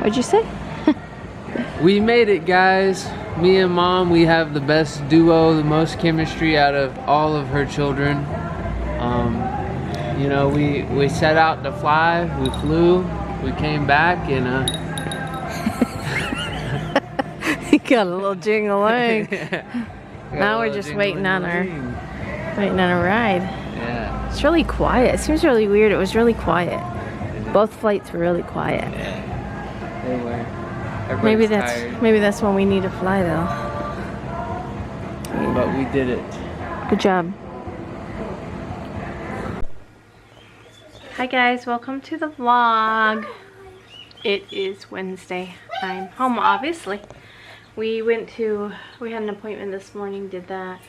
What'd you say? We made it, guys. Me and Mom, we have the best duo, the most chemistry out of all of her children. You know, we set out to fly, we flew, we came back, and He got a little jing-a-ling. Now we're just waiting on a ride. Yeah. It's really quiet. It seems really weird. It was really quiet. Both flights were really quiet. Yeah. They were. Maybe that's when we need to fly though. Yeah. But we did it. Good job. Hi guys, welcome to the vlog. It is Wednesday. I'm home obviously. We had an appointment this morning, did that,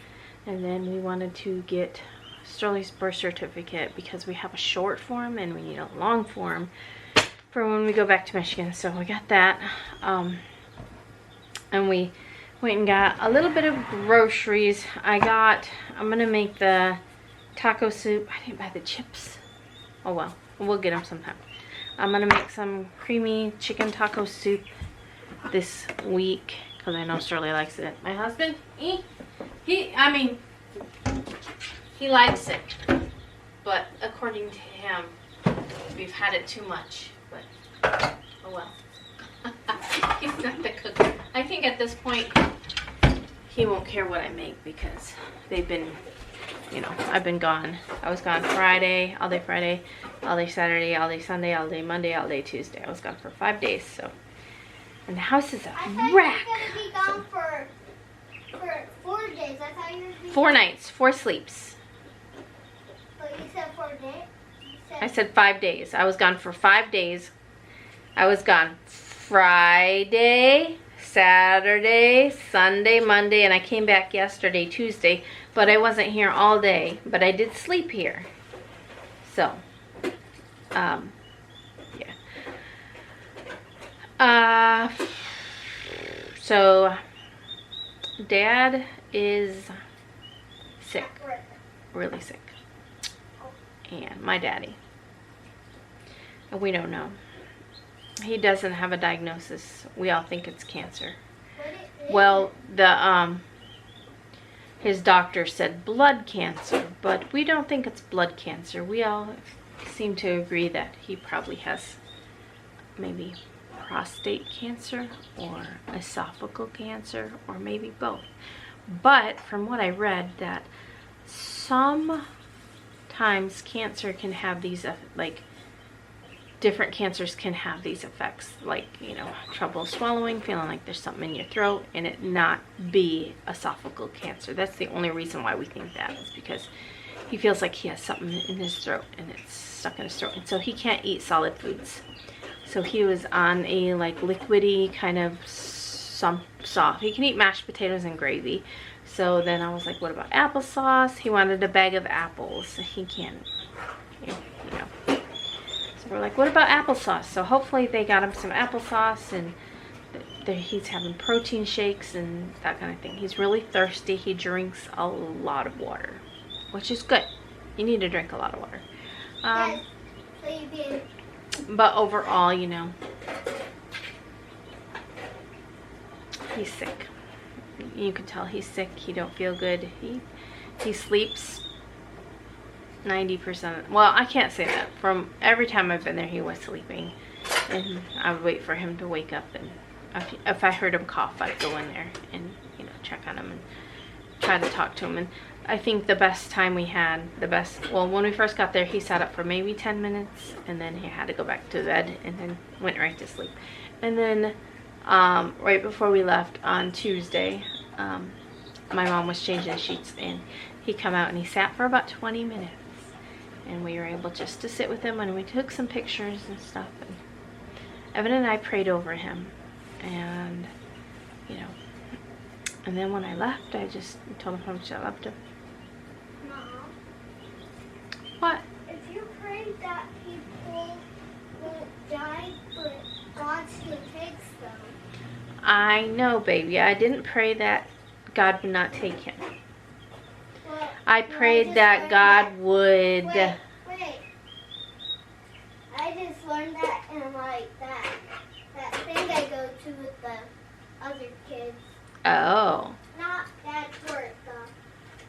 and then we wanted to get Sterling's birth certificate because we have a short form and we need a long form for when we go back to Michigan. So we got that, and we went and got a little bit of groceries. I'm gonna make the taco soup. I didn't buy the chips. Oh well, we'll get them sometime. I'm gonna make some creamy chicken taco soup this week because I know Sterling likes it. My husband, he likes it, but according to him, we've had it too much. But oh well. He's not the cook. I think at this point he won't care what I make because they've been, you know, I've been gone. I was gone Friday, all day Saturday, all day Sunday, all day Monday, all day Tuesday. I was gone for 5 days, so. And the house is a wreck. I thought you were going to be gone for 4 days. I thought you were going to be 4 nights, 4 sleeps. But you said 4 days? I said 5 days. I was gone for 5 days. I was gone Friday, Saturday, Sunday, Monday, and I came back yesterday, Tuesday. But I wasn't here all day. But I did sleep here. So, yeah. So Dad is sick, really sick, and my daddy, and we don't know. He doesn't have a diagnosis. We all think it's cancer. Well, his doctor said blood cancer, but we don't think it's blood cancer. We all seem to agree that he probably has maybe prostate cancer or esophageal cancer or maybe both. But from what I read, that sometimes cancer can have these, like different cancers can have these effects, like, you know, trouble swallowing, feeling like there's something in your throat, and it not be esophageal cancer. That's the only reason why we think that, is because he feels like he has something in his throat and it's stuck in his throat, and so he can't eat solid foods. So he was on a like liquidy kind of some soft. He can eat mashed potatoes and gravy. So then I was like, what about applesauce? He wanted a bag of apples. He can't, you know. So we're like, what about applesauce? So hopefully they got him some applesauce, and he's having protein shakes and that kind of thing. He's really thirsty. He drinks a lot of water, which is good. You need to drink a lot of water. Yes, so you did. But overall, you know, he's sick. You can tell he's sick. He don't feel good. He sleeps 90%. Well, I can't say that. From every time I've been there, he was sleeping, and I would wait for him to wake up, and if I heard him cough, I'd go in there and, you know, check on him and try to talk to him. And I think the best time we had, well, when we first got there, he sat up for maybe 10 minutes, and then he had to go back to bed, and then went right to sleep. And then right before we left on Tuesday, my mom was changing the sheets, and he come out and he sat for about 20 minutes, and we were able just to sit with him, and we took some pictures and stuff, and Evan and I prayed over him, and, you know, and then when I left, I just told him how much I loved him. Mom, What? if you pray that people won't die, but God still takes them. I know, baby. I didn't pray that God would not take him. Well, I prayed that God would... Wait. I just learned that in like that thing think I go to with the other kids. Oh. Not Dad's work, though.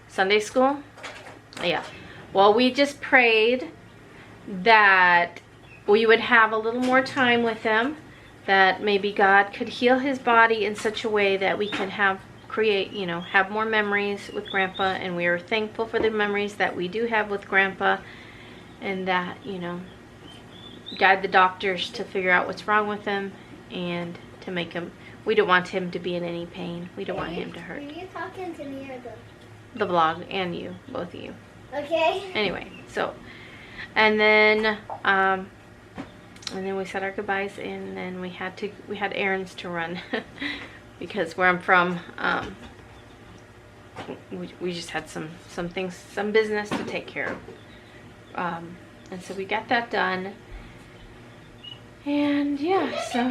Sunday school? Yeah. Well, we just prayed that we would have a little more time with him, that maybe God could heal his body in such a way that we can have more memories with Grandpa, and we are thankful for the memories that we do have with Grandpa, and that, guide the doctors to figure out what's wrong with him and to make him, we don't want him to be in any pain. We don't want him to hurt. Are you talking to me or The vlog and you, both of you. Okay. Anyway, so, and then we said our goodbyes, and then we had errands to run because where I'm from, we just had some things, some business to take care of, and so we got that done, and yeah, so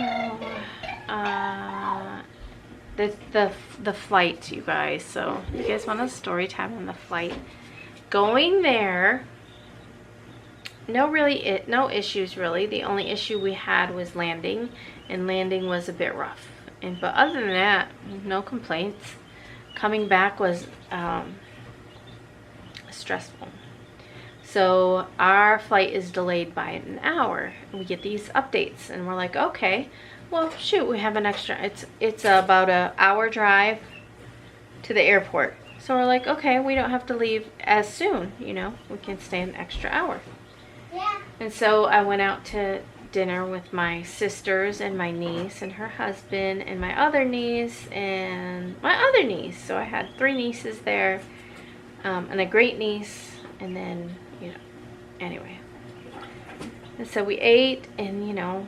the flight, you guys. So you guys want a story time on the flight? Going there. No issues really. The only issue we had was landing, and landing was a bit rough. But other than that, no complaints. Coming back was stressful. So our flight is delayed by an hour. We get these updates, and we're like, okay, well, shoot, we have an extra. It's about an hour drive to the airport. So we're like, okay, we don't have to leave as soon. We can stay an extra hour. Yeah. And so I went out to dinner with my sisters and my niece and her husband and my other niece and my other niece. So I had 3 nieces there, and a great niece, and then, anyway. And so we ate, and,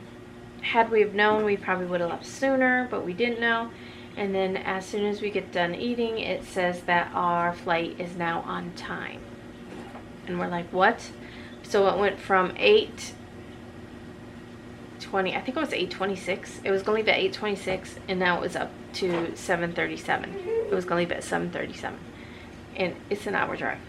had we have known, we probably would have left sooner, but we didn't know. And then as soon as we get done eating, it says that our flight is now on time. And we're like, what? So it went from 8:20, I think it was 8:26. It was going to leave at 8:26, and now it was up to 7:37. It was going to leave at 7:37, and it's an hour drive.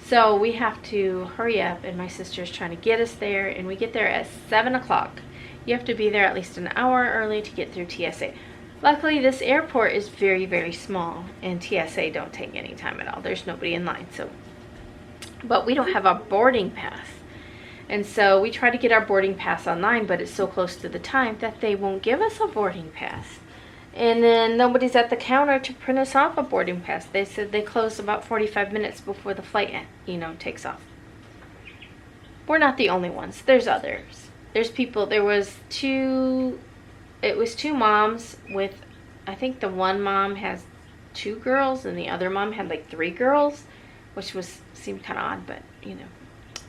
So we have to hurry up, and my sister's trying to get us there, and we get there at 7 o'clock. You have to be there at least an hour early to get through TSA. Luckily, this airport is very, very small, and TSA don't take any time at all. There's nobody in line, but we don't have a boarding pass. And so we try to get our boarding pass online, but it's so close to the time that they won't give us a boarding pass. And then nobody's at the counter to print us off a boarding pass. They said they close about 45 minutes before the flight, takes off. We're not the only ones. There's others. There's people. It was 2 moms with, I think the one mom has 2 girls, and the other mom had like 3 girls, which seemed kind of odd, but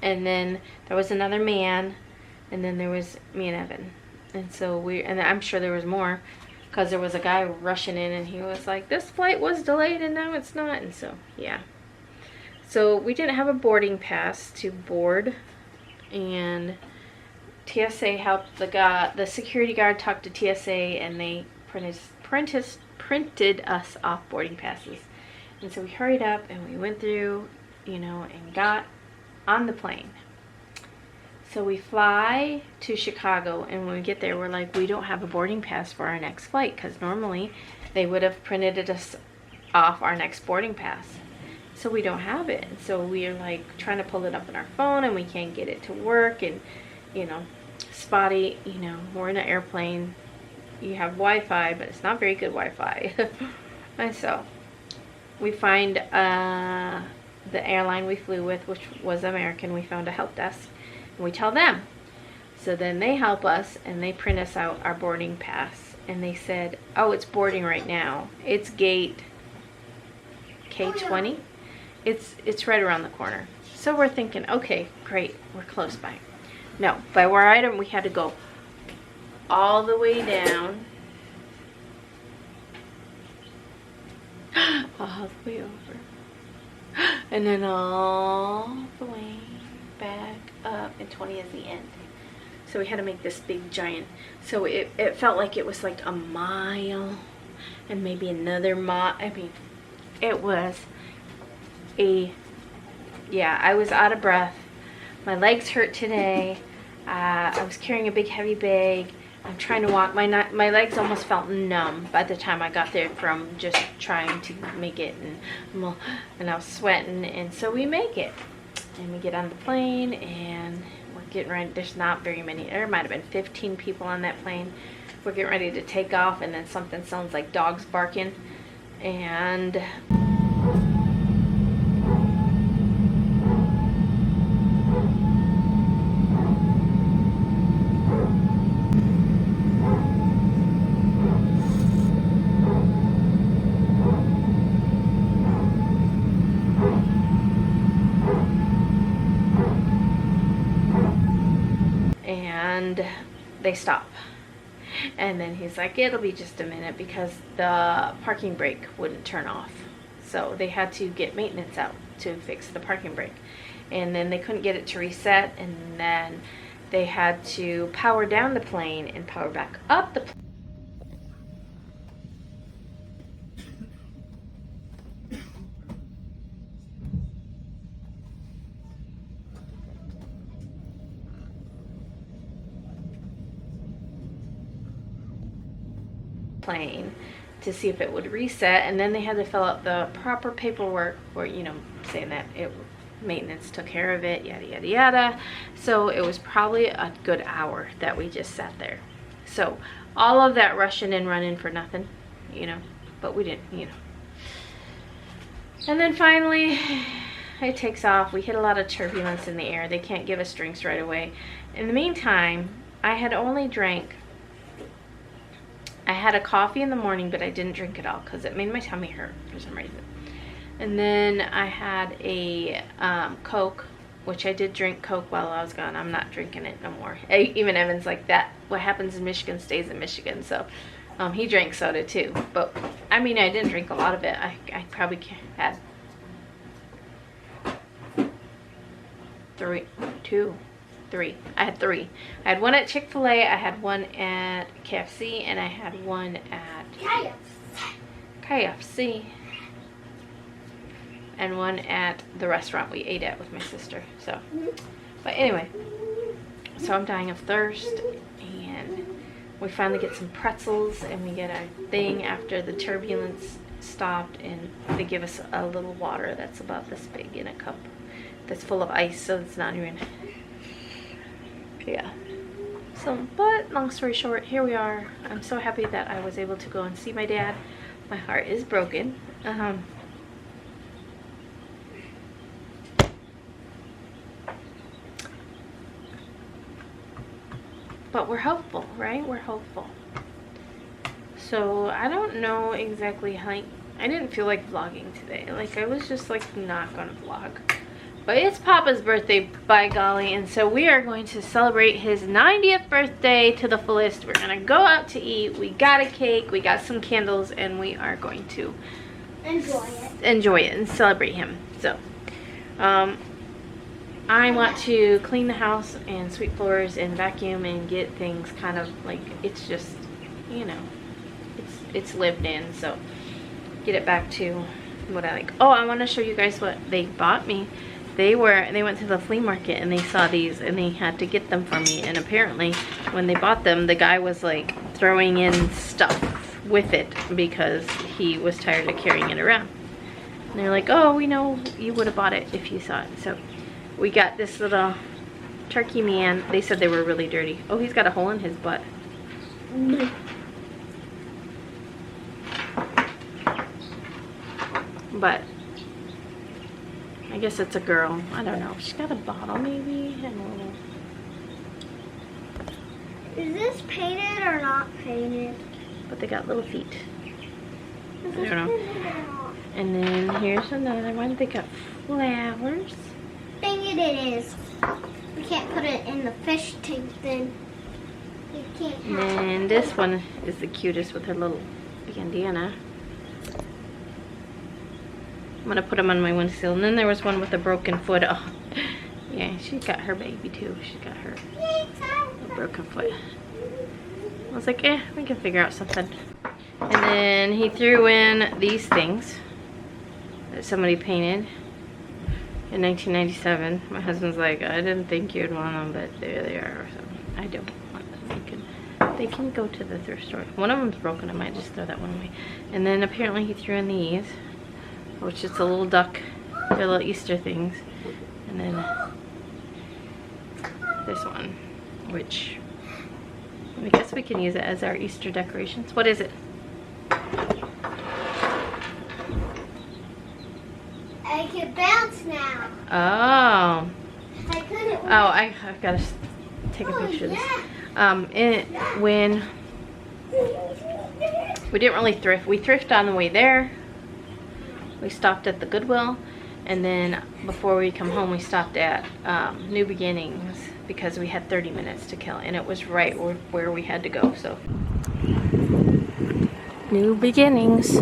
And then there was another man, and then there was me and Evan. And so and I'm sure there was more, because there was a guy rushing in, and he was like, this flight was delayed and now it's not. And so, yeah. So we didn't have a boarding pass to board, and TSA helped the security guard talked to TSA, and they printed us off boarding passes. And so we hurried up, and we went through, and got on the plane. So we fly to Chicago, and when we get there, we're like, we don't have a boarding pass for our next flight, because normally they would have printed us off our next boarding pass. So we don't have it. And so we are like trying to pull it up on our phone, and we can't get it to work, and spotty, we're in an airplane. You have Wi-Fi, but it's not very good Wi-Fi. And so we find the airline we flew with, which was American. We found a help desk, and we tell them. So then they help us, and they print us out our boarding pass, and they said, oh, it's boarding right now. It's gate K20. It's right around the corner. So we're thinking, okay, great, we're close by. No, by where we had to go all the way down, all the way over, and then all the way back up, and 20 is the end. So we had to make this big giant, so it felt like it was like a mile and maybe another mile. I mean, it was I was out of breath. My legs hurt today. I was carrying a big heavy bag. I'm trying to walk. My legs almost felt numb by the time I got there from just trying to make it, and I was sweating, and so we make it, and we get on the plane, and we're getting ready. There's not very many. There might have been 15 people on that plane. We're getting ready to take off, and then something sounds like dogs barking, and they stop. And then he's like, it'll be just a minute, because the parking brake wouldn't turn off. So they had to get maintenance out to fix the parking brake. And then they couldn't get it to reset, and then they had to power down the plane and power back up the plane. Plane to see if it would reset, and then they had to fill out the proper paperwork for, you know, saying that maintenance took care of it, yada yada yada. So it was probably a good hour that we just sat there. So all of that rushing and running for nothing, you know, but we didn't, you know. And then finally it takes off. We hit a lot of turbulence in the air. They can't give us drinks right away. In the meantime, I had only drank, I had a coffee in the morning, but I didn't drink it all because it made my tummy hurt for some reason. And then I had a Coke, which I did drink Coke while I was gone. I'm not drinking it no more. Even Evan's like, that, what happens in Michigan stays in Michigan. So he drank soda too. But I mean, I didn't drink a lot of it. I probably had three. I had three. I had one at Chick-fil-A, I had one at KFC, and I had one at KFC, and one at the restaurant we ate at with my sister. So, but anyway, so I'm dying of thirst, and we finally get some pretzels, and we get our thing after the turbulence stopped, and they give us a little water that's about this big in a cup that's full of ice, so it's not even. Yeah. So, but long story short, here we are. I'm so happy that I was able to go and see my dad. My heart is broken. But we're hopeful, right? We're hopeful. So I don't know exactly how. I didn't feel like vlogging today. Like, I was just like not gonna vlog. But it's Papa's birthday, by golly, and so we are going to celebrate his 90th birthday to the fullest. We're gonna go out to eat. We got a cake, we got some candles, and we are going to enjoy it and celebrate him. So I want to clean the house and sweep floors and vacuum and get things kind of like, it's just, you know, it's lived in. So get it back to what I like. Oh, I want to show you guys what they bought me. They went to the flea market and they saw these and they had to get them for me, and apparently when they bought them, the guy was like throwing in stuff with it because he was tired of carrying it around. And they're like, oh, we know you would have bought it if you saw it. So we got this little turkey man. They said they were really dirty. Oh, he's got a hole in his butt. But I guess it's a girl. I don't know. She's got a bottle maybe and a little. Is this painted or not painted? But they got little feet. I don't know. And then here's another one. They got flowers. Dang it, it is. We can't put it in the fish tank then. You can't have it. And this one is the cutest with her little bandana. I'm gonna put them on my windowsill. And then there was one with a broken foot. Oh, yeah, she got her baby too. She got her broken foot. I was like, we can figure out something. And then he threw in these things that somebody painted in 1997. My husband's like, I didn't think you'd want them, but there they are. So I don't want them. They can go to the thrift store. One of them's broken. I might just throw that one away. And then apparently he threw in these, which is a little duck. They're little Easter things. And then this one, which I guess we can use it as our Easter decorations. What is it? I can bounce now. Oh. I couldn't. Oh, I've got to take a picture of this. When we didn't really thrift. We thrifted on the way there. We stopped at the Goodwill. And then before we come home, we stopped at New Beginnings because we had 30 minutes to kill. And it was right where we had to go. So, New Beginnings.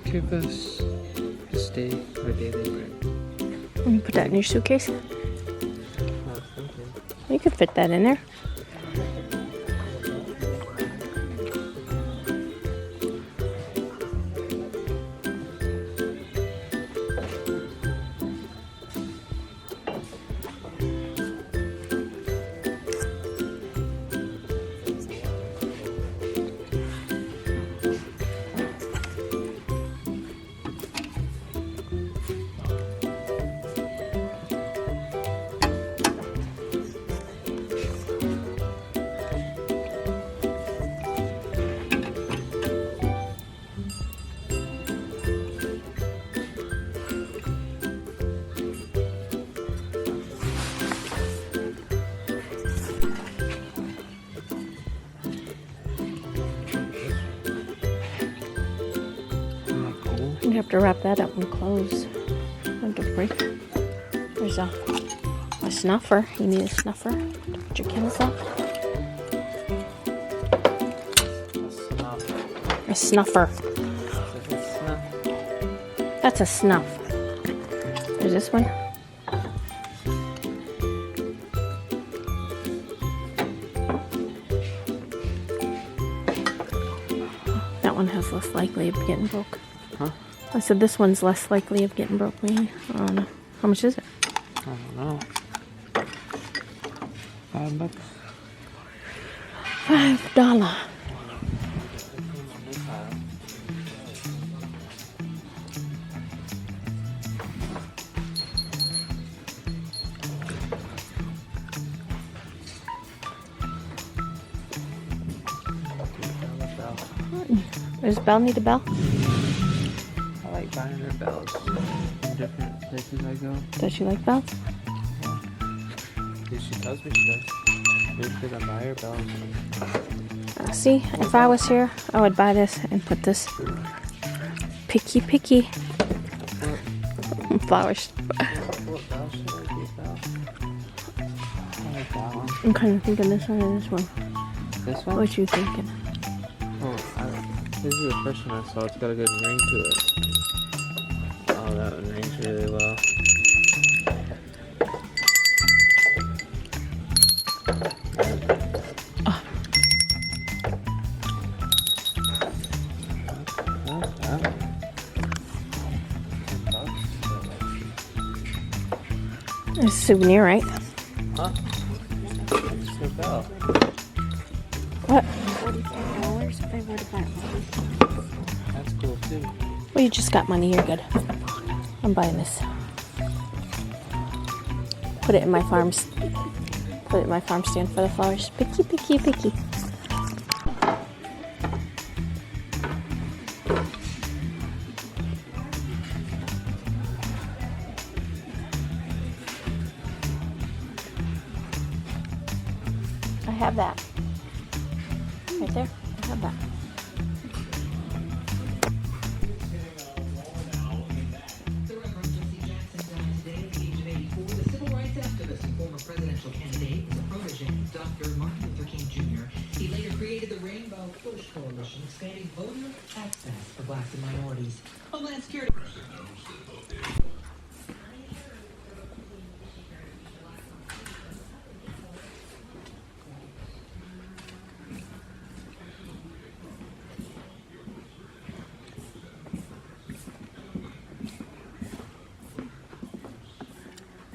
Give us this day our daily bread. You put that in your suitcase? Oh, thank you. You could fit that in there. You have to wrap that up in clothes. Don't break. There's a snuffer. You need a snuffer to put your chemical. A snuffer. That's a snuff. There's this one. That one has less likely of getting broke. Huh? I said this one's less likely of getting broke, maybe. I don't know. How much is it? I don't know. $5. $5. Does Belle need a bell? I like buying her bells in different places I go. Does she like bells? Yeah. She tells me she does. Maybe because I buy her bells. See, if I was here, I would buy this and put this picky flowers. What bell should I get, Belle? I like that one. I'm kind of thinking this one or this one. This one? What you thinking? Oh, this is the first one I saw. It's got a good ring to it. Oh, that one rings really well. It's a souvenir, right? Huh? It's a bell. What? $45 if I were to buy it. That's cool too. Well, you just got money. You're good. I'm buying this. Put it in my farm. Put it in my farm stand for the flowers. Picky. I have that. Right there. I have that. Presidential candidate is a protege of Dr. Martin Luther King Jr. He later created the Rainbow Push Coalition, expanding voter access for blacks and minorities. Homeland Security.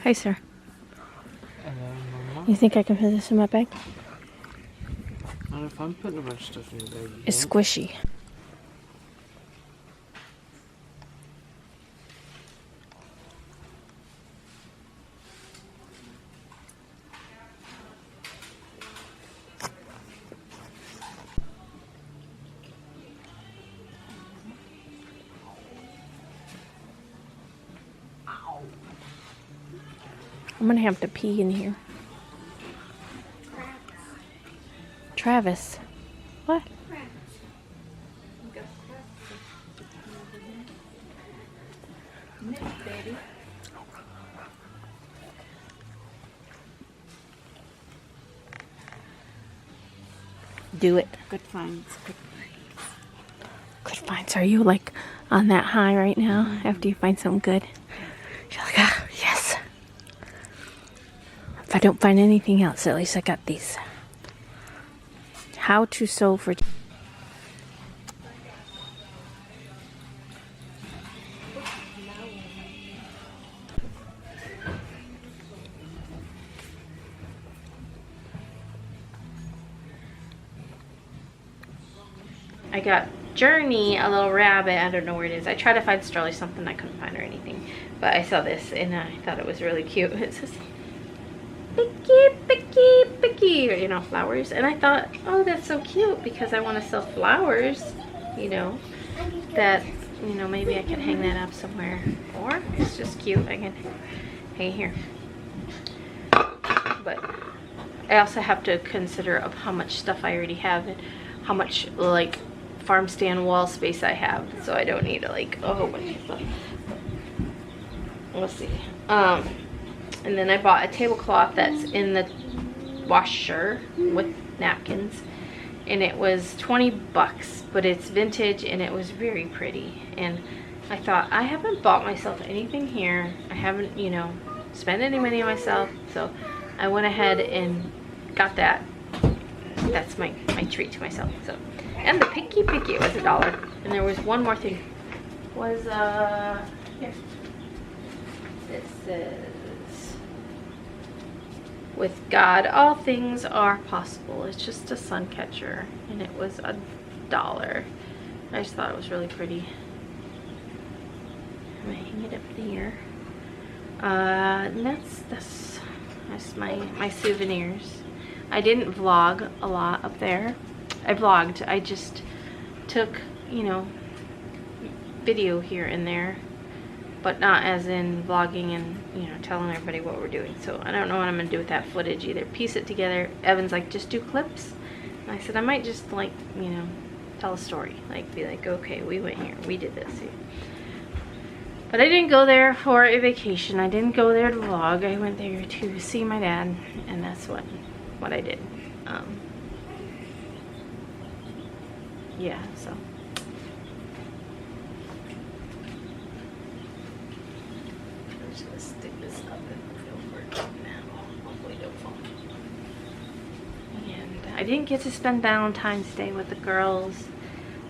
Hi, sir. Hello, Mama. You think I can put this in my bag? Not if I'm putting a bunch of stuff in your bag. You It's can't. squishy. I'm gonna have to pee in here. Travis. What? Do it. Good finds. Good finds. Are you like on that high right now after you find something good? You're like, ah, yes. If I don't find anything else, at least I got these. How to sew for... I got Journey, a little rabbit. I don't know where it is. I tried to find Starly something. I couldn't find her anything. But I saw this and I thought it was really cute. It says, picky, picky, picky, you know, flowers. And I thought, oh, that's so cute because I want to sell flowers, you know, that, you know, maybe I can hang that up somewhere. Or it's just cute. I can hang it here. But I also have to consider of how much stuff I already have and how much, like, farm stand wall space I have, so I don't need like a whole bunch of stuff. Let's see. And then I bought a tablecloth that's in the washer with napkins, and it was 20 bucks, but it's vintage and it was very pretty. And I thought, I haven't bought myself anything here. I haven't, you know, spent any money on myself, so I went ahead and got that. That's my treat to myself. So. And the picky, it was $1. And there was one more thing. Was here. It says, with God all things are possible. It's just a sun catcher, and it was $1. I just thought it was really pretty. I'm gonna hang it up there. And that's my souvenirs. I didn't vlog a lot up there. I vlogged. I just took, you know, video here and there, but not as in vlogging and, you know, telling everybody what we're doing. So I don't know what I'm gonna do with that footage either. Piece it together. Evan's like, just do clips. And I said, I might just, like, you know, tell a story. Like, be like, okay, we went here, we did this here. But I didn't go there for a vacation. I didn't go there to vlog. I went there to see my dad, and that's what I did. Yeah, so. I'm just gonna stick this up and it'll work now. Hopefully it don't fall. And I didn't get to spend Valentine's Day with the girls,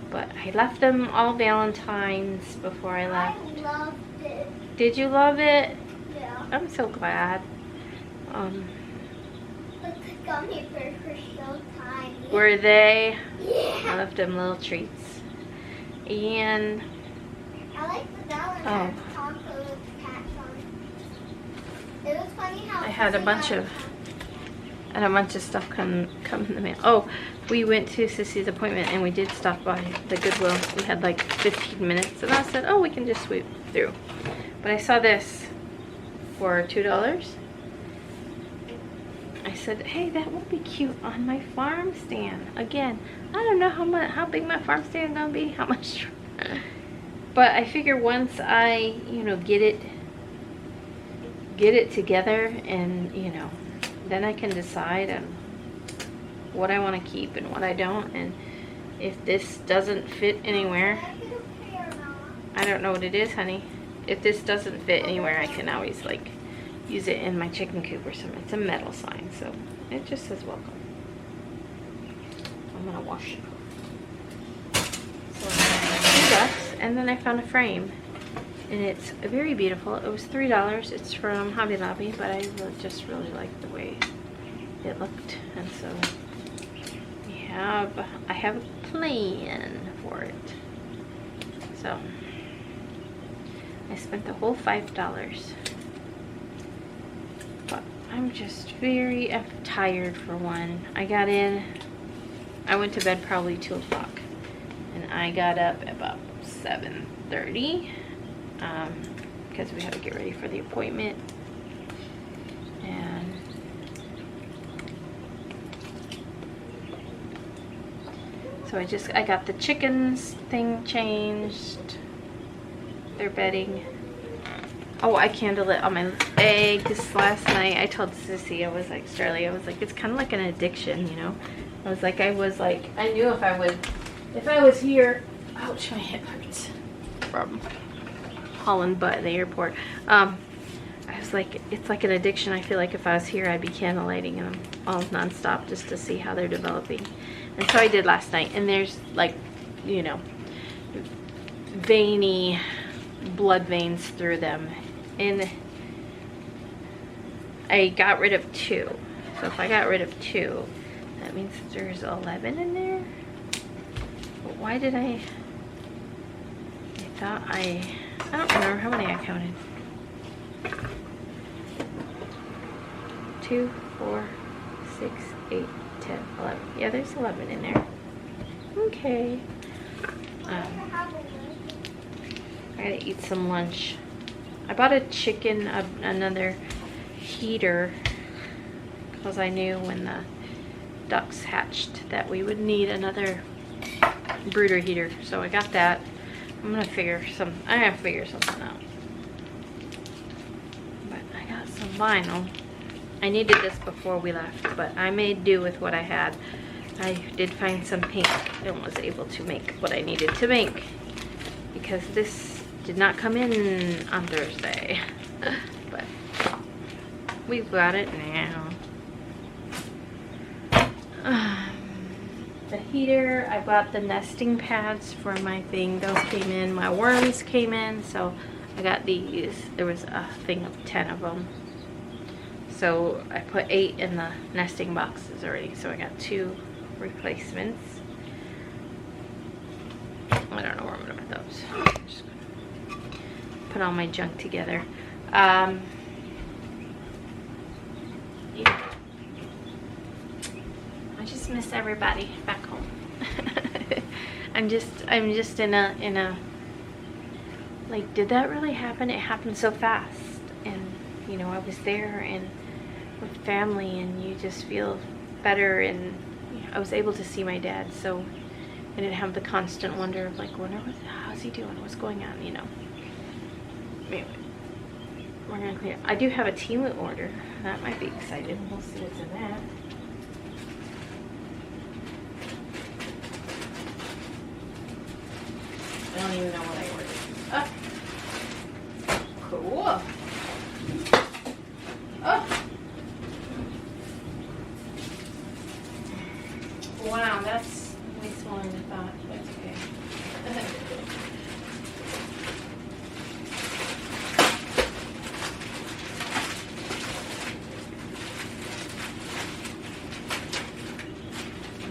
but I left them all Valentines before I left. I loved it. Did you love it? Yeah. I'm so glad. But the gummy bears were so tiny. Were they? Yeah. I left them little treats. And I like the Valentine's taco with cats on. It was funny how I had a bunch of stuff come in the mail. Oh, we went to Sissy's appointment and we did stop by the Goodwill. We had like 15 minutes, and I said, oh, we can just sweep through. But I saw this for $2. I said, hey, that would be cute on my farm stand. Again, I don't know how big my farm stand is gonna be, how much, but I figure once I, you know, get it together, and, you know, then I can decide on what I want to keep and what I don't. And if this doesn't fit anywhere, I don't know what it is, honey. If this doesn't fit anywhere, I can always, like, use it in my chicken coop or something. It's a metal sign, so it just says welcome. I'm gonna wash it. So $2, and then I found a frame. and it's very beautiful. It was $3. It's from Hobby Lobby, but I just really liked the way it looked, and so I have a plan for it. So I spent the whole $5, but I'm just I'm tired for one. I went to bed probably 2 o'clock, and I got up about 7:30 because we had to get ready for the appointment. And so I got the chickens thing changed, their bedding. Oh, I candled it on my eggs last night. I told Sissy, I was like, Sterling, I was like, it's kind of like an addiction, you know? I knew if I was here, ouch, my hip hurts from hauling butt at the airport. I was like, it's like an addiction. I feel like if I was here, I'd be candlelighting them all nonstop just to see how they're developing. And so I did last night, and there's like, you know, veiny blood veins through them. And I got rid of 2. So if I got rid of 2, that means there's 11 in there. But why did I don't remember how many I counted. 2, 4, 6, 8, 10, 11. Yeah, there's 11 in there. Okay. I gotta eat some lunch. I bought a chicken, another heater, because I knew when the ducks hatched that we would need another brooder heater. So I got that. I'm gonna figure something out. But I got some vinyl. I needed this before we left, but I made do with what I had. I did find some paint and was able to make what I needed to make, because this did not come in on Thursday. But we've got it now. The heater, I bought the nesting pads for my thing. Those came in. My worms came in, so I got these. There was a thing of 10 of them. So I put 8 in the nesting boxes already. So I got 2 replacements. I don't know where I'm gonna put those. I'm just gonna put all my junk together. Yeah. I just miss everybody back home. I'm just in a like, did that really happen? It happened so fast, and you know, I was there and with family, and you just feel better, and you know, I was able to see my dad, so I didn't have the constant wonder of like, how's he doing? What's going on? You know. Anyway, we're gonna clear. I do have a Temu order. That might be exciting. We'll see what's in that. I don't even know what I ordered. Oh, cool. Oh. Wow, that's way smaller than I thought. That's okay.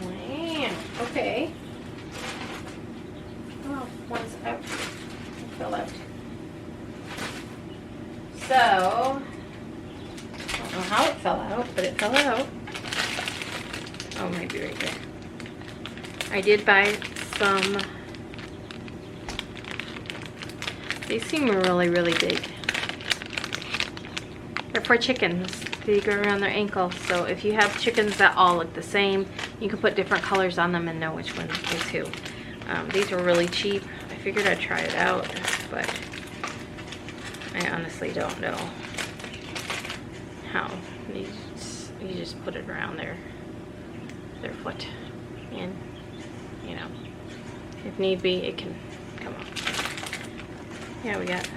Wow. Okay. Oh, one's out. It fell out. So, I don't know how it fell out, but it fell out. Oh, maybe right there. I did buy some. These seem really, really big. They're for chickens. They go around their ankle. So if you have chickens that all look the same, you can put different colors on them and know which one is who. These were really cheap. I figured I'd try it out, but I honestly don't know how. You just put it around their foot, and you know, if need be, it can come off. Yeah, we got a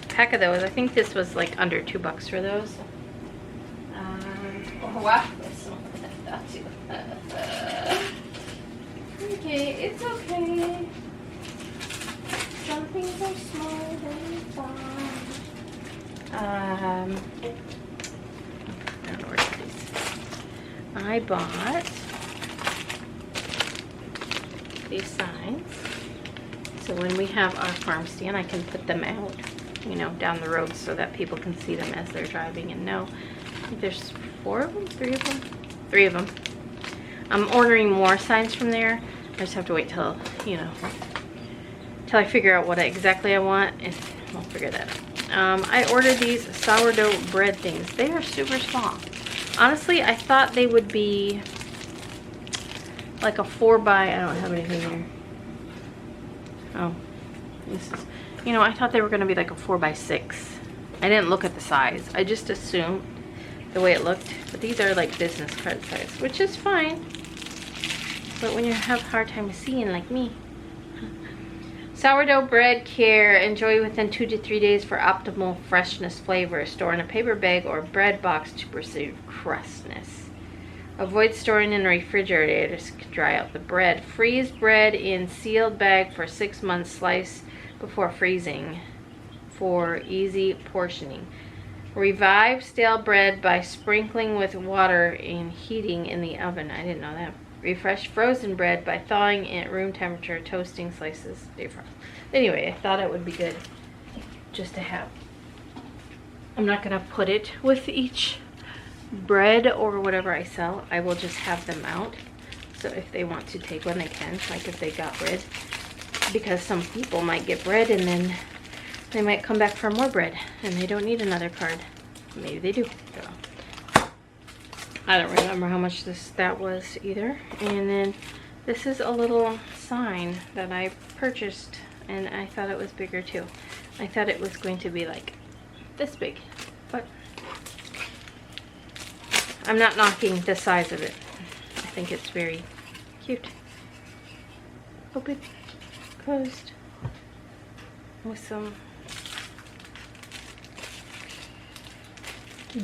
pack of those. I think this was like under $2 for those. Oh wow, there's some of that too. Okay, it's okay. some things are smaller than we thought. I don't know where it is. I bought these signs. So when we have our farm stand, I can put them out, you know, down the road so that people can see them as they're driving and know. I think there's 4 of them, 3 of them? 3 of them. I'm ordering more signs from there. I just have to wait till, you know, till I figure out what exactly I want, and I'll figure that out. I ordered these sourdough bread things. They are super small. Honestly, I thought they would be like a 4 by, I don't have anything here. Oh, this is, you know, I thought they were gonna be like a 4 by 6. I didn't look at the size. I just assumed the way it looked. But these are like business card size, which is fine. But when you have a hard time seeing like me. Sourdough bread care. Enjoy within 2 to 3 days for optimal freshness flavor. Store in a paper bag or bread box to preserve crustness. Avoid storing in refrigerators to dry out the bread. Freeze bread in sealed bag for 6 months. Slice before freezing for easy portioning. Revive stale bread by sprinkling with water and heating in the oven. I didn't know that. Refresh frozen bread by thawing it at room temperature, toasting slices. Anyway, I thought it would be good just to have. I'm not going to put it with each bread or whatever I sell. I will just have them out. So if they want to take one, they can. Like if they got bread. Because some people might get bread and then they might come back for more bread. And they don't need another card. Maybe they do. So. I don't remember how much that was either. And then this is a little sign that I purchased, and I thought it was bigger too. I thought it was going to be like this big, but I'm not knocking the size of it. I think it's very cute. Open, closed, with some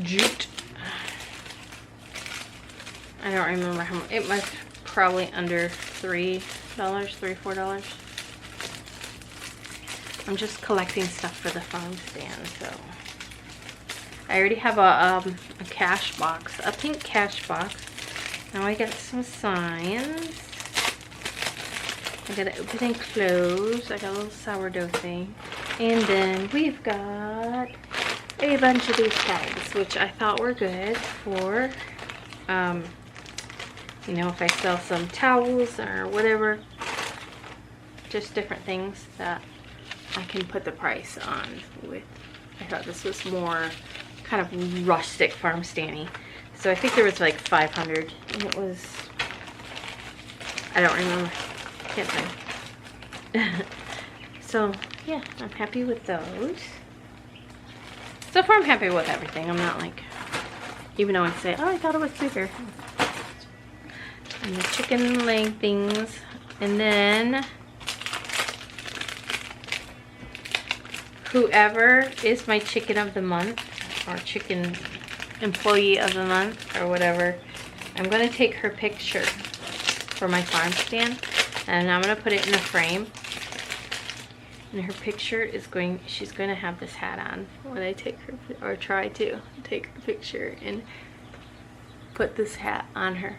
jute. I don't remember how much. It was probably under $3, $4. I'm just collecting stuff for the farm stand, so. I already have a cash box, a pink cash box. Now I got some signs. I got to open and close. I got a little sourdough thing. And then we've got a bunch of these tags, which I thought were good for, you know, if I sell some towels or whatever, just different things that I can put the price on with. I thought this was more kind of rustic farm standy. So I think there was like 500 and it was, I don't remember, can't say. So yeah, I'm happy with those. So far I'm happy with everything. I'm not like, even though I say, oh, I thought it was bigger. And the chicken leg things. And then whoever is my chicken of the month or chicken employee of the month or whatever, I'm going to take her picture for my farm stand and I'm going to put it in a frame. And her picture is going, she's going to have this hat on when I take her, or try to take her picture and put this hat on her.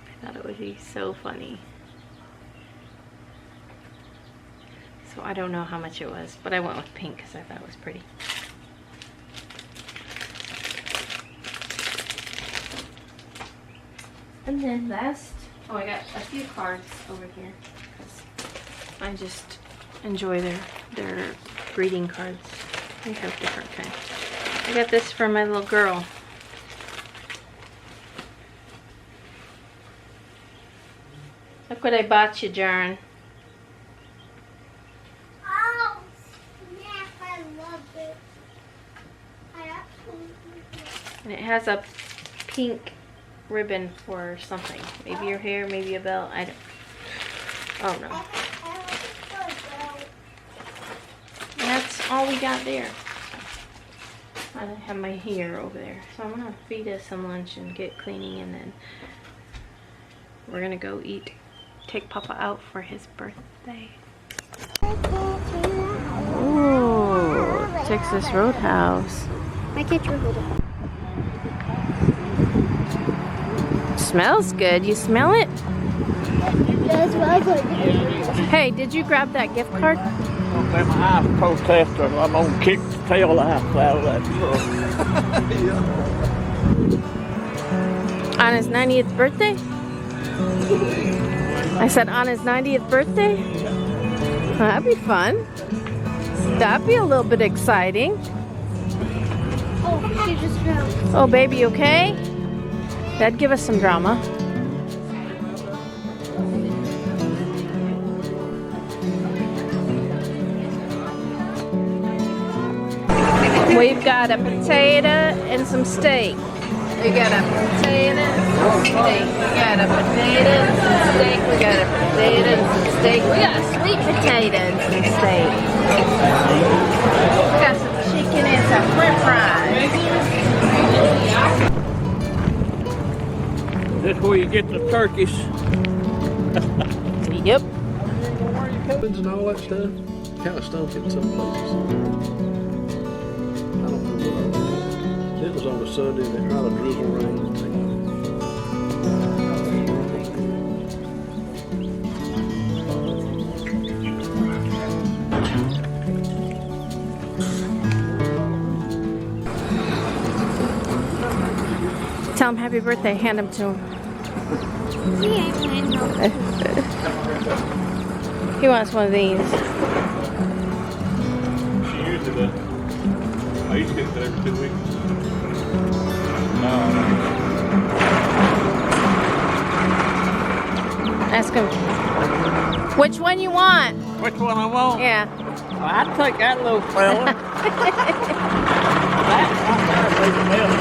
I thought it would be so funny. So I don't know how much it was, but I went with pink because I thought it was pretty. And then last, oh, I got a few cards over here. I just enjoy their greeting cards. They have different kinds. I got this for my little girl. Look what I bought you, Jaren. Oh, snap, I love it. I absolutely love it. And it has a pink ribbon for something. Maybe your hair, maybe a belt. I don't know. And that's all we got there. I have my hair over there. So I'm gonna feed us some lunch and get cleaning, and then we're gonna go eat. Take Papa out for his birthday. Ooh, Texas Roadhouse. I can't hold it. Smells good. You smell it? That's what I thought. Hey, did you grab that gift card? I'm my house protester. I'm gonna kick the tail lights out of that truck. On his 90th birthday? I said on his 90th birthday? That'd be fun. That'd be a little bit exciting. Oh, she just drowned. Oh, baby, you okay? That'd give us some drama. We've got a potato and some steak. We got a potato and some steak. We got a potato and some steak. We got a potato and some steak. We got a sweet potato and some steak. We got some chicken and some french fries. This where you get the turkeys. Yep. And all that stuff, kind of stunk in some places. I don't know what. It was on a Sunday and it tried to drizzle rain. Tell him happy birthday. Hand him to him. He ain't playing no. He wants one of these. She usually does. I used to get it every 2 weeks. Ask him. Which one you want? Which one I want? Yeah. I'd take that little fella. That's not big enough.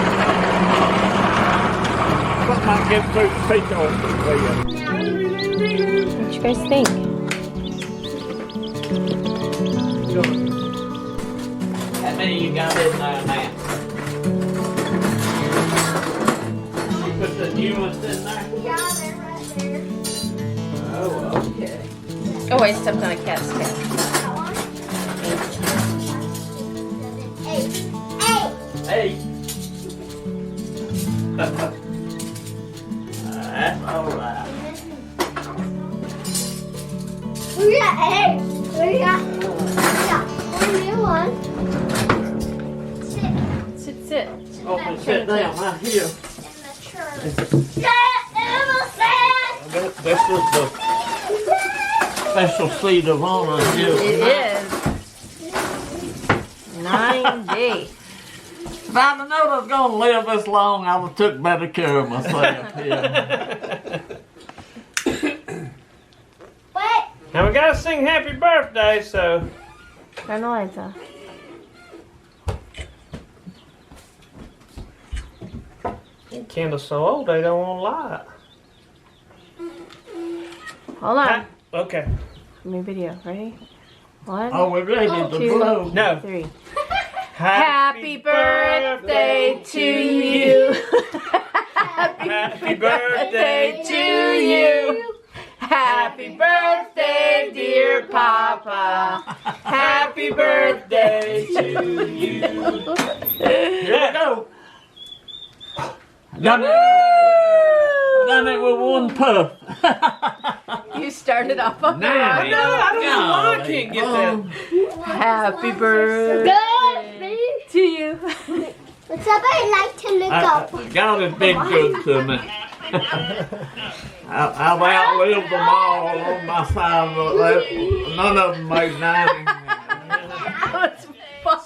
Something I can get through the feet on What you guys think? How many you got in there now? You put the new ones in there? Yeah, they're right there. Oh, okay. Oh, I stepped on a cat's tail. That one? Hey. Hey. That's all right. We got eight. We got one new one. Sit Sit. Oh, and sit down right here. in the church. Yeah, This is the special seat of honor here. It is. 90. If I'd have known I was going to live this long, I would have took better care of myself here. Wait. Now we gotta sing happy birthday, so. Turn the lights off. Candle's so old they don't want to light. Hold on. Okay. New video. Ready? One, Are we ready to Two. blow? No. three. Happy birthday to you. Happy birthday to you. Happy birthday, dear Papa. Happy birthday to you. Here we go. Done it with one puff. You started off on the No, wrong I don't know why I can't get that. Happy birthday to you. Would somebody like to look up? God has been good to me. I've outlived them all on my side, but none of them made 90.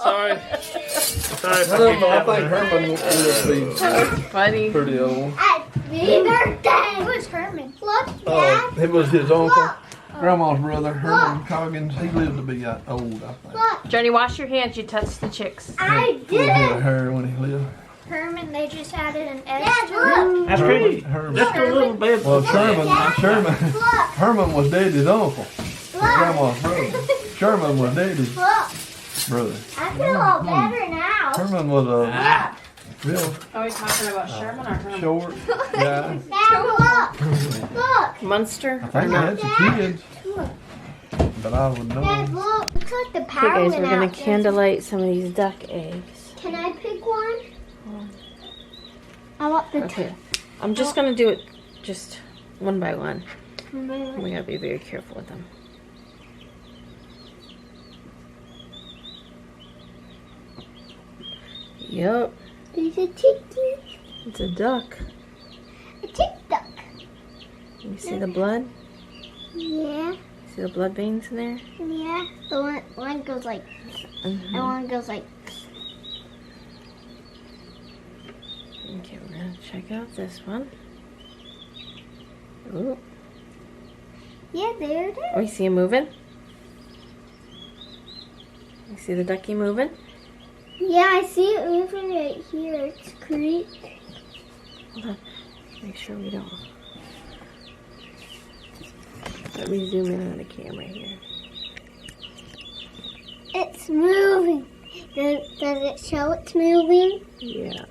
Sorry. Sorry if I I don't know. I can't think Herman would be Funny. pretty old. Happy birthday! Who's Herman? Look, Dad. It was his uncle, Look, Grandma's brother, Herman Coggins. He lived to be old, I think. look. Johnny, wash your hands. You touched the chicks. I He had did it. hair when he lived. Herman, they just added an S to it. That's pretty. Herman. Just a little bit. Well, Sherman, Look, Herman was Daddy's uncle, look. Grandma's brother. Sherman was Daddy's Look, brother. I feel all better now. Herman was a real Are we talking about Sherman or Herman? short guy. Dad, look. Look. Munster? I think he had some kids. but I would know. Dad, look. Looks like the Okay, power guys, went we're gonna out. candlelight some of these duck eggs. Can I pick one? I want the Okay, I'm just gonna do it just one by one. We gotta be very careful with them. Yep, There's a chicken. it's a duck. A chick duck. You see the blood? Yeah. See the blood veins in there? Yeah. The one goes like, and one goes like. Okay, we're gonna check out this one. Ooh, Yeah, there it is. oh, you see him moving? You see the ducky moving? Yeah, I see it moving right here. It's creep. Hold on, make sure we don't. Let me zoom in on the camera here. It's moving. Does it show it's moving? Yeah,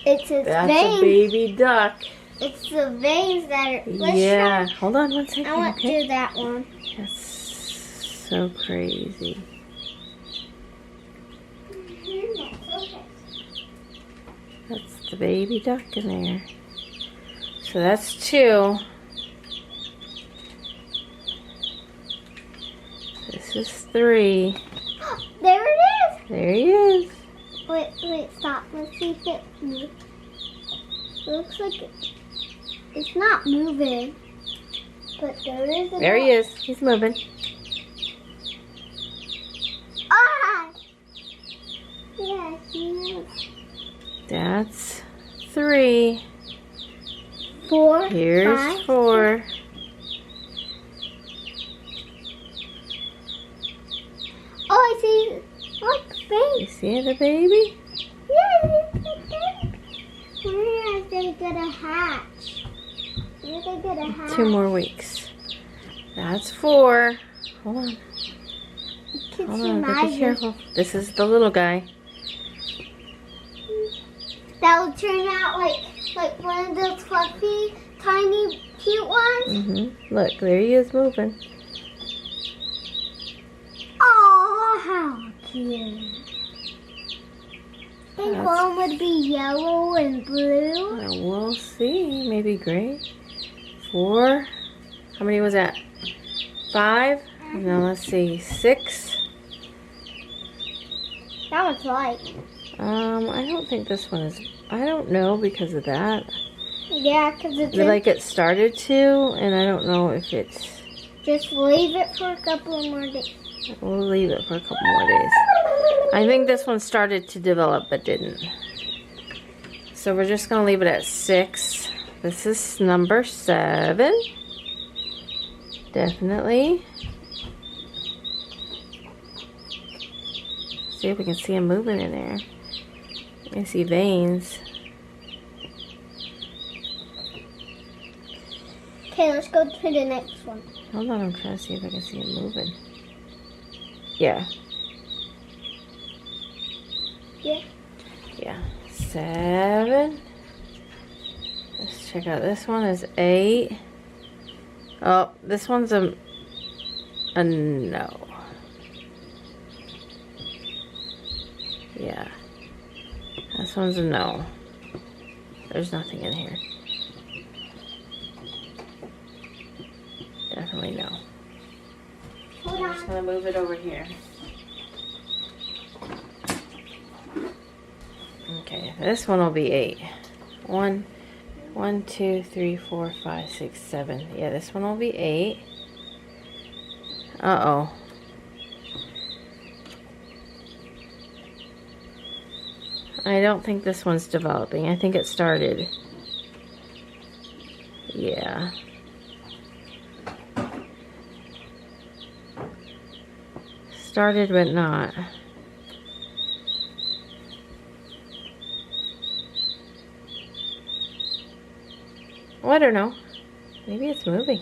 It's its that's a veins. baby duck. It's the veins that are. Let's Yeah, try. hold on one second, I want to okay? do that one. That's so crazy. Okay. That's the baby duck in there. So that's 2. This is 3. There it is. There he is. Wait, stop. Let's see if it moves. It looks like it's not moving. But there is a There he is. He's moving. Ah! Yes, he is. That's 3. 4, Here's 5. 4. Oh, I see. Look, You face. see the baby? Yeah, it's a thing. Where are they gonna hatch? Where are they gonna hatch? 2 more weeks. That's 4. Hold on. Can Hold see on. my But be careful. This is the little guy. That will turn out like one of those fluffy, tiny, cute ones. Look, there he is moving. Oh, how cute! I think That's- one would be yellow and blue. We'll see. Maybe gray. 4. How many was that? 5. Now let's see. 6. That one's white. I don't think this one is. I don't know because of that. Yeah, because it's Like it started to, and I don't know if it's. just leave it for a couple more days. We'll leave it for a couple more days. I think this one started to develop but didn't. So we're just going to leave it at 6. This is number 7. Definitely. See if we can see him moving in there. You can see veins. Okay, let's go to the next one. Hold on, I'm trying to see if I can see him moving. Yeah. Yeah. Yeah. 7. Let's check out this one is 8. Oh, this one's a no. Yeah. This one's a no. There's nothing in here. Definitely no. Hold I'm just on. gonna move it over here. Okay, this one will be 8. 1, 2, 3, 4, 5, 6, 7. Yeah, this one will be 8. Uh-oh. I don't think this one's developing. I think it started. Yeah. Started but not. Oh, I don't know. Maybe it's moving.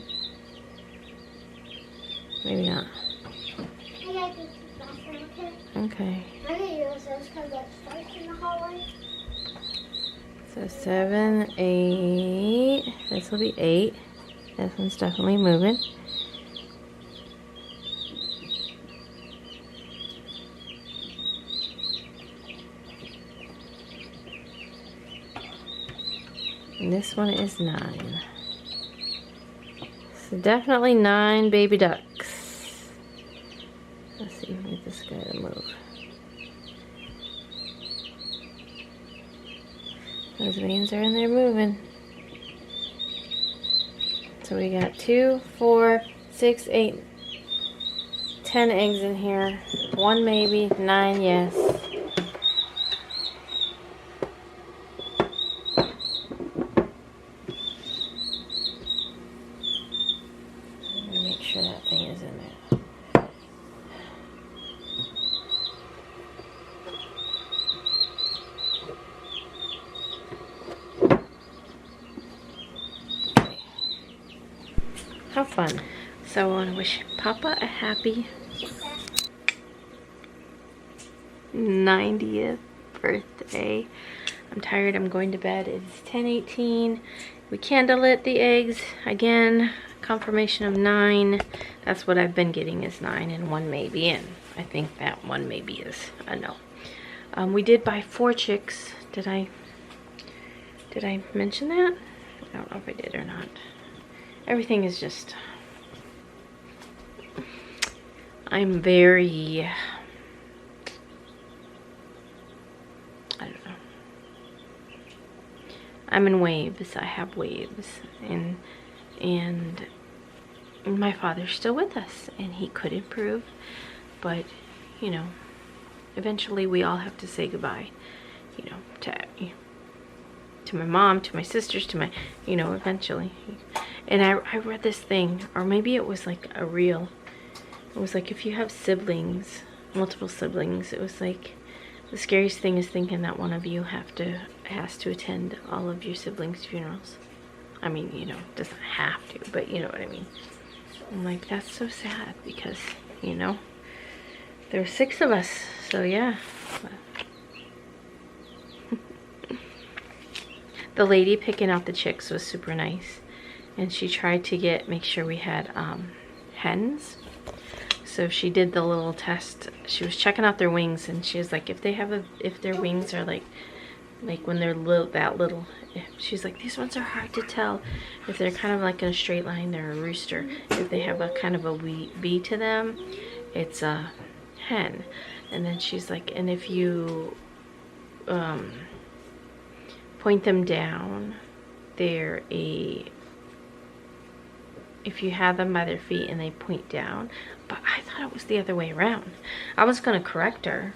Maybe not. I gotta go to the bathroom, okay? Okay. I'm gonna use this because it starts in the hallway. So 7, 8. This will be 8. This one's definitely moving. And this one is 9. So definitely 9 baby ducks. Let's see if we get this guy to move. Those veins are in there moving. So we got 2, 4, 6, 8, 10 eggs in here. 1 maybe, 9 yes. Let me make sure that thing is in there. How fun. So I want to wish Papa a happy 90th birthday. I'm tired. I'm going to bed. It's 10:18. We candlelit the eggs. Again, confirmation of 9. That's what I've been getting is 9 and 1 maybe. And I think that 1 maybe is a no. We did buy 4 chicks. Did I mention that? I don't know if I did or not. Everything is just, I'm very, I don't know. I'm in waves. I have waves. And my father's still with us. And he could improve. But, you know, eventually we all have to say goodbye. You know, to my mom, to my sisters, to my, you know, eventually. And I read this thing, or maybe it was like a reel. It was like if you have siblings, multiple siblings, it was like the scariest thing is thinking that one of you has to attend all of your siblings' funerals. I mean, you know, doesn't have to, but you know what I mean. I'm like, that's so sad because, you know, there were 6 of us, so yeah. The lady picking out the chicks was super nice, and she tried to make sure we had hens. So she did the little test. She was checking out their wings, and she was like, if their wings are like when they're that little, she's like, these ones are hard to tell. If they're kind of like in a straight line, they're a rooster. If they have a kind of a V to them, it's a hen. And then she's like, and if you point them down, if you have them by their feet and they point down. But I thought it was the other way around. I was gonna correct her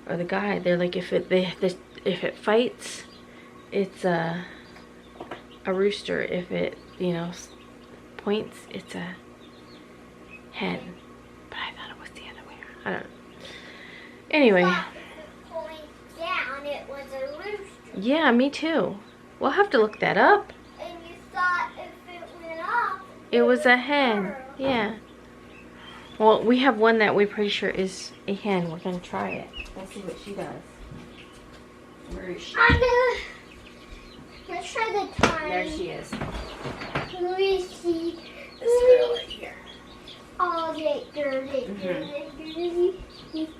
or the guy. They're like, if it fights, it's a rooster. If it, you know, points, it's a hen. But I thought it was the other way around. I don't know. Anyway. Point down, it was a rooster. Yeah, me too. We'll have to look that up. And you thought if it went up, it was a hen. Yeah. Well, we have one that we're pretty sure is a hen. We're gonna try it. Let's see what she does. Where is she? Let's try the time. There she is. Let me see. This girl right here. Oh, dirty.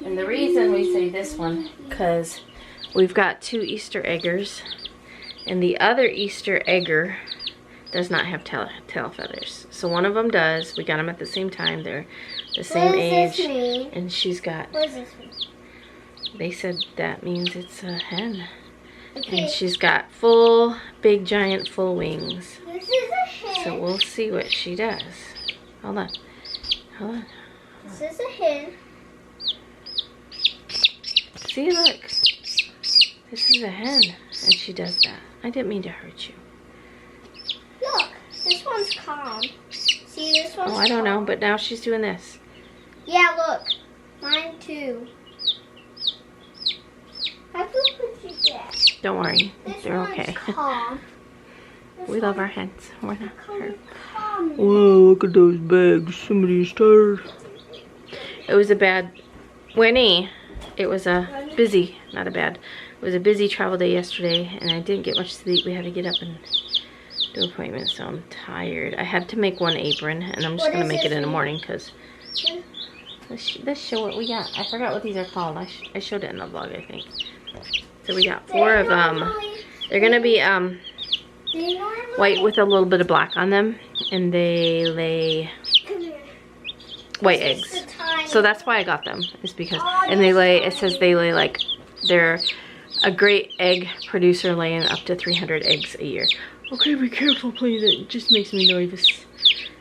And the reason we say this one, because we've got 2 Easter eggers, and the other Easter egger does not have tail feathers. So one of them does. We got them at the same time. They're the same age. This mean? And she's got, What does this mean? they said that means it's a hen. Okay. And she's got full, big, giant, full wings. This is a hen. So we'll see what she does. Hold on. Hold on. This is a hen. See, look. This is a hen. And she does that. I didn't mean to hurt you. Look, this one's calm. See, this one's Oh, I don't know, calm. but now she's doing this. Yeah, look. Mine too. How what you get? Don't worry. This They're one's okay. calm. We love our hens. We're not hurt. Calm. Whoa, look at those bags. Somebody's tired. It was a bad, Winnie, it was a busy, not a bad, it was a busy travel day yesterday, and I didn't get much sleep. We had to get up and do appointments, so I'm tired. I had to make one apron, and I'm just gonna make it in the morning because let's show what we got. I forgot what these are called. I showed it in the vlog, I think. So we got 4 of them. They're gonna be white with a little bit of black on them, and they lay white eggs. So that's why I got them, is because, and they lay, it says they lay like, they're a great egg producer, laying up to 300 eggs a year. Okay, be careful please, it just makes me nervous.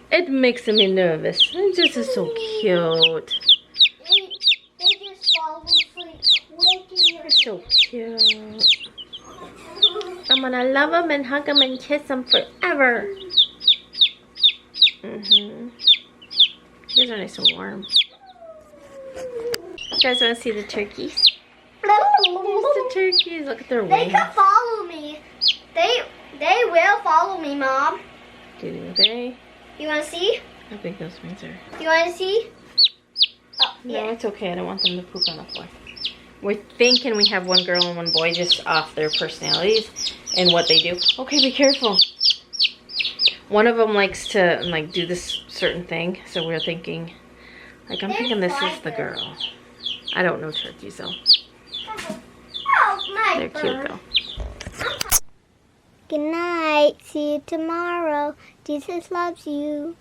It makes me nervous. This is so cute. They just fall asleep quick in your They're so cute. I'm gonna love them and hug them and kiss them forever. These are nice and warm. You guys want to see the turkeys? There's the turkeys. Look at their They wings. can follow me. They will follow me, Mom. Do they? You want to see? How big those wings are. You want to see? Oh, No, it's okay. I don't want them to poop on the floor. We're thinking we have one girl and one boy just off their personalities and what they do. Okay, be careful. One of them likes to like do this certain thing, so we're thinking, like I'm thinking this is the girl. I don't know turkeys though. Oh, my They're cute though. Good night. See you tomorrow. Jesus loves you.